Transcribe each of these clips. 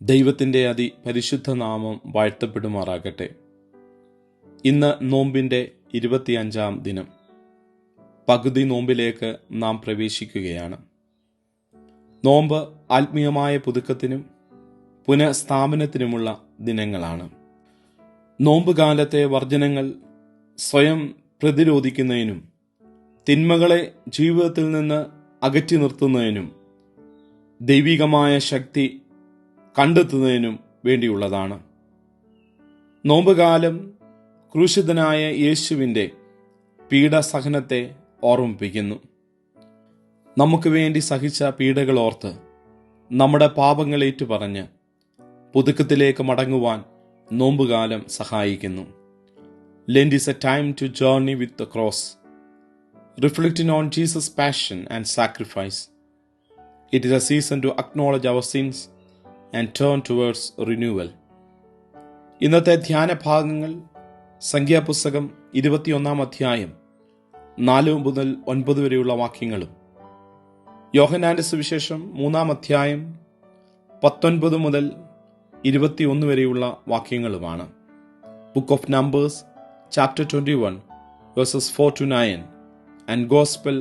ദൈവത്തിൻ്റെ അതിപരിശുദ്ധ നാമം വാഴ്ത്തപ്പെടുമാറാകട്ടെ. ഇന്ന് നോമ്പിൻ്റെ 25-ാം ദിനം. പകുതി നോമ്പിലേക്ക് നാം പ്രവേശിക്കുകയാണ്. നോമ്പ് ആത്മീയമായ പുതുക്കത്തിനും പുനഃസ്ഥാപനത്തിനുമുള്ള ദിനങ്ങളാണ്. നോമ്പ് കാലത്തെ വർജനങ്ങൾ സ്വയം പ്രതിരോധിക്കുന്നതിനും തിന്മകളെ ജീവിതത്തിൽ നിന്ന് അകറ്റി നിർത്തുന്നതിനും ദൈവികമായ ശക്തി കണ്ടെത്തുന്നതിനും വേണ്ടിയുള്ളതാണ്. നോമ്പുകാലം ക്രൂശിതനായ യേശുവിൻ്റെ പീഡസഹനത്തെ ഓർമ്മിപ്പിക്കുന്നു. നമുക്ക് വേണ്ടി സഹിച്ച പീഡകൾ ഓർത്ത് നമ്മുടെ പാപങ്ങൾ ഏറ്റുപറഞ്ഞ് പുതുക്കത്തിലേക്ക് മടങ്ങുവാൻ നോമ്പുകാലം സഹായിക്കുന്നു. Lent is a time to journey with the cross, reflecting on Jesus' passion and sacrifice. It is a season to acknowledge our sins and turn towards renewal. ഇന്നത്തെ ധ്യാന ഭാഗങ്ങൾ സംഖ്യാപുസ്തകം 21-ാം അധ്യായം 4 മുതൽ 9 വരെയുള്ള വാക്യങ്ങളും, യോഹന്നാന്റെ സുവിശേഷം 3-ാം അധ്യായം 19 മുതൽ 21 വരെയുള്ള വാക്യങ്ങളുമാണ്. Book of Numbers chapter 21 verses 4 to 9 and gospel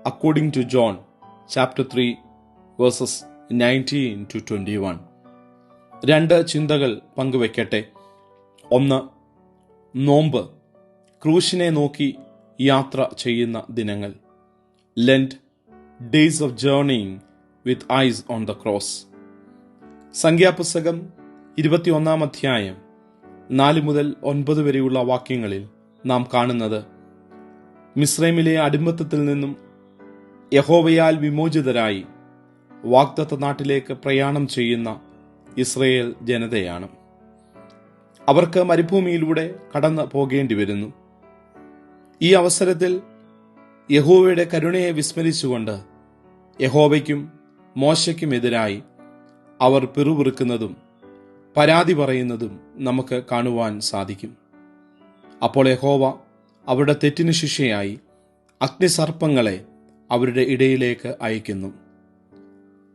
according to John chapter 3 verses 19 to 21. 2 ചിന്തകൾ പങ്കുവയ്ക്കട്ടെ. 1. നോമ്പ് ക്രൂശിനെ നോക്കി യാത്ര ചെയ്യുന്ന ദിനങ്ങൾ. Lent, days of journeying with eyes on the cross. സംഖ്യാപുസ്തകം 21-ാം അധ്യായം 4 മുതൽ 9 വരെയുള്ള വാക്യങ്ങളിൽ നാം കാണുന്നത് മിസ്രൈമിലെ അടിമത്തത്തിൽ നിന്നും യഹോവയാൽ വിമോചിതരായി വാഗ്ദത്ത നാട്ടിലേക്ക് പ്രയാണം ചെയ്യുന്ന ഇസ്രയേൽ ജനതയാണ്. അവർക്ക് മരുഭൂമിയിലൂടെ കടന്നു പോകേണ്ടി വരുന്നു. ഈ അവസരത്തിൽ യഹോവയുടെ കരുണയെ വിസ്മരിച്ചുകൊണ്ട് യഹോവയ്ക്കും മോശയ്ക്കുമെതിരായി അവർ പിറുപിറുക്കുന്നതും പരാതി പറയുന്നതും നമുക്ക് കാണുവാൻ സാധിക്കും. അപ്പോൾ യഹോവ അവരുടെ തെറ്റിന് ശിക്ഷയായി അഗ്നിസർപ്പങ്ങളെ അവരുടെ ഇടയിലേക്ക് അയക്കുന്നു.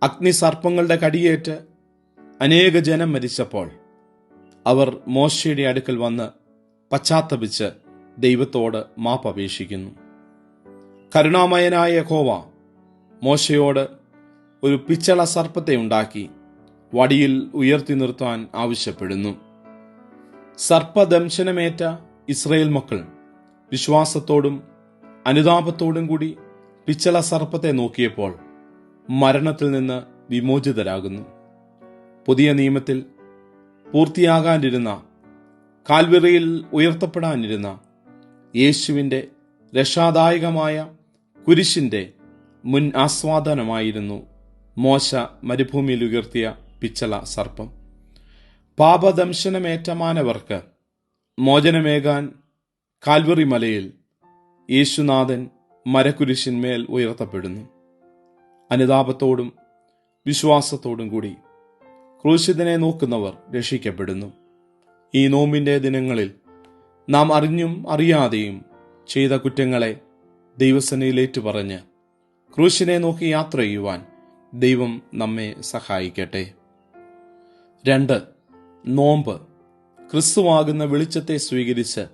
അഗ്നിസർപ്പങ്ങളുടെ കടിയേറ്റ് അനേക ജനം മരിച്ചപ്പോൾ അവർ മോശയുടെ അടുക്കൽ വന്ന് പശ്ചാത്തപിച്ച് ദൈവത്തോട് മാപ്പപേക്ഷിക്കുന്നു. കരുണാമയനായ യഹോവ മോശയോട് ഒരു പിച്ചള സർപ്പത്തെ ഉണ്ടാക്കി വടിയിൽ ഉയർത്തി നിർത്താൻ ആവശ്യപ്പെടുന്നു. സർപ്പദംശനമേറ്റ ഇസ്രായേൽ മക്കൾ വിശ്വാസത്തോടും അനുതാപത്തോടും കൂടി പിച്ചള സർപ്പത്തെ നോക്കിയപ്പോൾ മരണത്തിൽ നിന്ന് വിമോചിതരാകുന്നു. പുതിയ നിയമത്തിൽ പൂർത്തിയാകാനിരുന്ന, കാൽവറിയിൽ ഉയർത്തപ്പെടാനിരുന്ന യേശുവിൻ്റെ രക്ഷാദായകമായ കുരിശിൻ്റെ മുൻ ആസ്വാദനമായിരുന്നു മോശ മരുഭൂമിയിൽ ഉയർത്തിയ പിച്ചള സർപ്പം. പാപദംശനമേറ്റ മാനവർക്ക് മോചനമേകാൻ കാൽവറി മലയിൽ യേശുനാഥൻ മരക്കുരിശിന്മേൽ ഉയർത്തപ്പെടുന്നു. അനുതാപത്തോടും വിശ്വാസത്തോടും കൂടി ക്രൂശിതനെ നോക്കുന്നവർ രക്ഷിക്കപ്പെടുന്നു. ഈ നോമ്പിൻ്റെ ദിനങ്ങളിൽ നാം അറിഞ്ഞും അറിയാതെയും ചെയ്ത കുറ്റങ്ങളെ ദൈവസന്നിധിയിലേറ്റു പറഞ്ഞ് ക്രൂശിനെ നോക്കി യാത്ര ചെയ്യുവാൻ ദൈവം നമ്മെ സഹായിക്കട്ടെ. 2. നോമ്പ് ക്രിസ്തുവാകുന്ന വെളിച്ചത്തെ സ്വീകരിച്ച്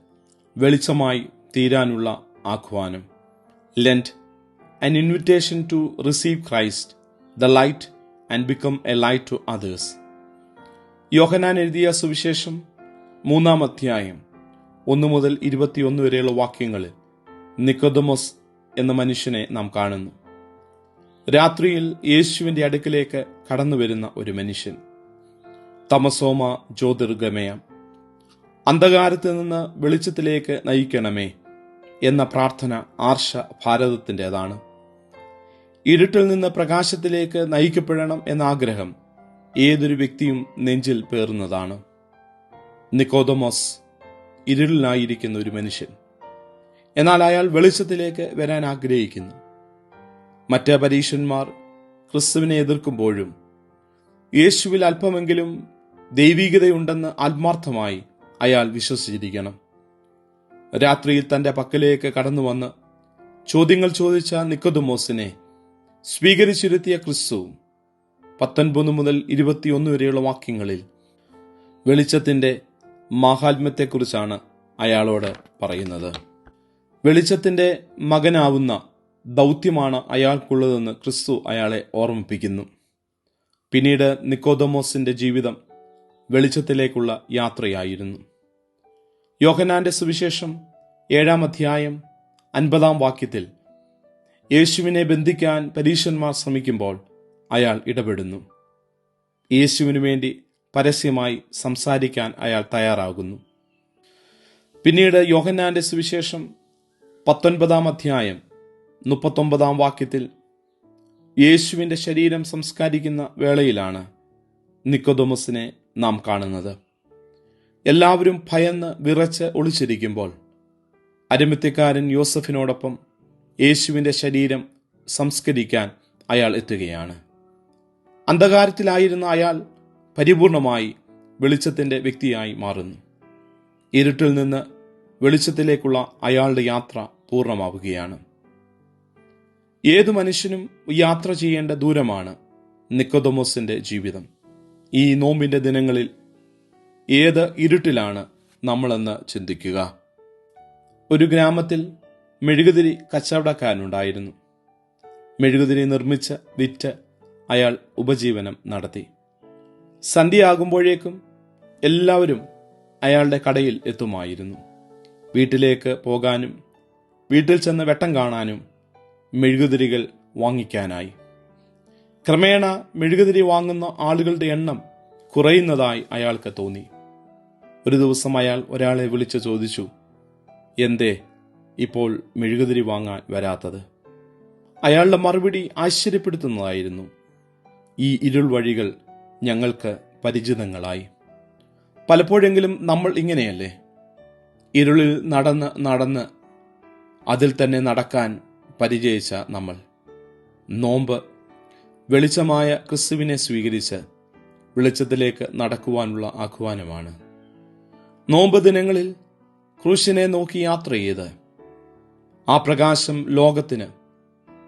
വെളിച്ചമായി തീരാനുള്ള ആഹ്വാനം. Lent, an invitation to receive Christ, the light, and become a light to others. യോഹന്നാൻ എഴുതിയ സുവിശേഷം 3-ാം അധ്യായം 1 മുതൽ 21 വരെയുള്ള വാക്യങ്ങളിൽ നിക്കോദെമോസ് എന്ന മനുഷ്യനെ നാം കാണുന്നു. രാത്രിയിൽ യേശുവിൻ്റെ അടുക്കിലേക്ക് കടന്നു വരുന്ന ഒരു മനുഷ്യൻ. തമസോമ ജ്യോതിർഗമയ, അന്ധകാരത്തിൽ നിന്ന് വെളിച്ചത്തിലേക്ക് നയിക്കണമേ എന്ന പ്രാർത്ഥന ആർഷ ഭാരതത്തിൻ്റെതാണ്. ഇരുട്ടിൽ നിന്ന് പ്രകാശത്തിലേക്ക് നയിക്കപ്പെടണം എന്ന ആഗ്രഹം ഏതൊരു വ്യക്തിയും നെഞ്ചിൽ പേറുന്നതാണ്. നിക്കോദെമോസ് ഇരുളിലായിരിക്കുന്ന ഒരു മനുഷ്യൻ. എന്നാൽ അയാൾ വെളിച്ചത്തിലേക്ക് വരാൻ ആഗ്രഹിക്കുന്നു. മറ്റ് പരീശന്മാർ ക്രിസ്തുവിനെ എതിർക്കുമ്പോഴും യേശുവിൽ അല്പമെങ്കിലും ദൈവികതയുണ്ടെന്ന് ആത്മാർത്ഥമായി അയാൾ വിശ്വസിച്ചിരിക്കണം. രാത്രിയിൽ തൻ്റെ പക്കലേക്ക് കടന്നു വന്ന് ചോദ്യങ്ങൾ ചോദിച്ച നിക്കോദെമോസിനെ സ്വീകരിച്ചിരുത്തിയ ക്രിസ്തു 19 മുതൽ 21 വരെയുള്ള വാക്യങ്ങളിൽ വെളിച്ചത്തിൻ്റെ മാഹാത്മ്യത്തെക്കുറിച്ചാണ് അയാളോട് പറയുന്നത്. വെളിച്ചത്തിൻ്റെ മകനാവുന്ന ദൗത്യമാണ് അയാൾക്കുള്ളതെന്ന് ക്രിസ്തു അയാളെ ഓർമ്മിപ്പിക്കുന്നു. പിന്നീട് നിക്കോദമോസിൻ്റെ ജീവിതം വെളിച്ചത്തിലേക്കുള്ള യാത്രയായിരുന്നു. യോഹന്നാന്റെ സുവിശേഷം 7-ാം അധ്യായം 50-ാം വാക്യത്തിൽ യേശുവിനെ ബന്ധിക്കാൻ പരീശന്മാർ ശ്രമിക്കുമ്പോൾ അയാൾ ഇടപെടുന്നു. യേശുവിനു വേണ്ടി പരസ്യമായി സംസാരിക്കാൻ അയാൾ തയ്യാറാകുന്നു. പിന്നീട് യോഹന്നാന്റെ സുവിശേഷം 19-ാം അധ്യായം 39-ാം വാക്യത്തിൽ യേശുവിൻ്റെ ശരീരം സംസ്കരിക്കുന്ന വേളയിലാണ് നിക്കോദമോസിനെ നാം കാണുന്നത്. എല്ലാവരും ഭയന്ന് വിറച്ച് ഒളിച്ചിരിക്കുമ്പോൾ അരിമത്യക്കാരൻ യോസഫിനോടൊപ്പം യേശുവിൻ്റെ ശരീരം സംസ്കരിക്കാൻ അയാൾ എത്തുകയാണ്. അന്ധകാരത്തിലായിരുന്ന അയാൾ പരിപൂർണമായി വെളിച്ചത്തിൻ്റെ വ്യക്തിയായി മാറുന്നു. ഇരുട്ടിൽ നിന്ന് വെളിച്ചത്തിലേക്കുള്ള അയാളുടെ യാത്ര പൂർണ്ണമാവുകയാണ്. ഏതു മനുഷ്യനും യാത്ര ചെയ്യേണ്ട ദൂരമാണ് നിക്കോദമോസിൻ്റെ ജീവിതം. ഈ നോമ്പിൻ്റെ ദിനങ്ങളിൽ ഏത് ഇരുട്ടിലാണ് നമ്മളെന്ന് ചിന്തിക്കുക. ഒരു ഗ്രാമത്തിൽ മെഴുകുതിരി കച്ചവടക്കാരനുണ്ടായിരുന്നു. മെഴുകുതിരി നിർമ്മിച്ച് വിറ്റ് അയാൾ ഉപജീവനം നടത്തി. സന്ധ്യയാകുമ്പോഴേക്കും എല്ലാവരും അയാളുടെ കടയിൽ എത്തുമായിരുന്നു. വീട്ടിലേക്ക് പോകാനും വീട്ടിൽ ചെന്ന് വെട്ടം കാണാനും മെഴുകുതിരികൾ വാങ്ങിക്കാനായി. ക്രമേണ മെഴുകുതിരി വാങ്ങുന്ന ആളുകളുടെ എണ്ണം കുറയുന്നതായി അയാൾക്ക് തോന്നി. ഒരു ദിവസം അയാൾ ഒരാളെ വിളിച്ച് ചോദിച്ചു, എന്തേ ഇപ്പോൾ മെഴുകുതിരി വാങ്ങാൻ വരാത്തത്? അയാളുടെ മറുപടി ആശ്ചര്യപ്പെടുത്തുന്നതായിരുന്നു. ഈ ഇരുൾ വഴികൾ ഞങ്ങൾക്ക് പരിചിതങ്ങളായി. പലപ്പോഴെങ്കിലും നമ്മൾ ഇങ്ങനെയല്ലേ? ഇരുളിൽ നടന്ന് അതിൽ തന്നെ നടക്കാൻ പരിചയിച്ച നമ്മൾ. നോമ്പ് വെളിച്ചമായ ക്രിസ്തുവിനെ സ്വീകരിച്ച് വെളിച്ചത്തിലേക്ക് നടക്കുവാനുള്ള ആഹ്വാനമാണ്. നോമ്പ് ദിനങ്ങളിൽ ക്രൂശിനെ നോക്കി യാത്ര ചെയ്ത് ആ പ്രകാശം ലോകത്തിന്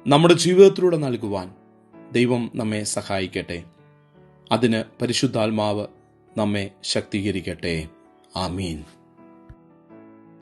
നമ്മുടെ ജീവിതത്തിലൂടെ നൽകുവാൻ ദൈവം നമ്മെ സഹായിക്കട്ടെ. അതിന് പരിശുദ്ധാത്മാവ് നമ്മെ ശക്തീകരിക്കട്ടെ. ആമീൻ.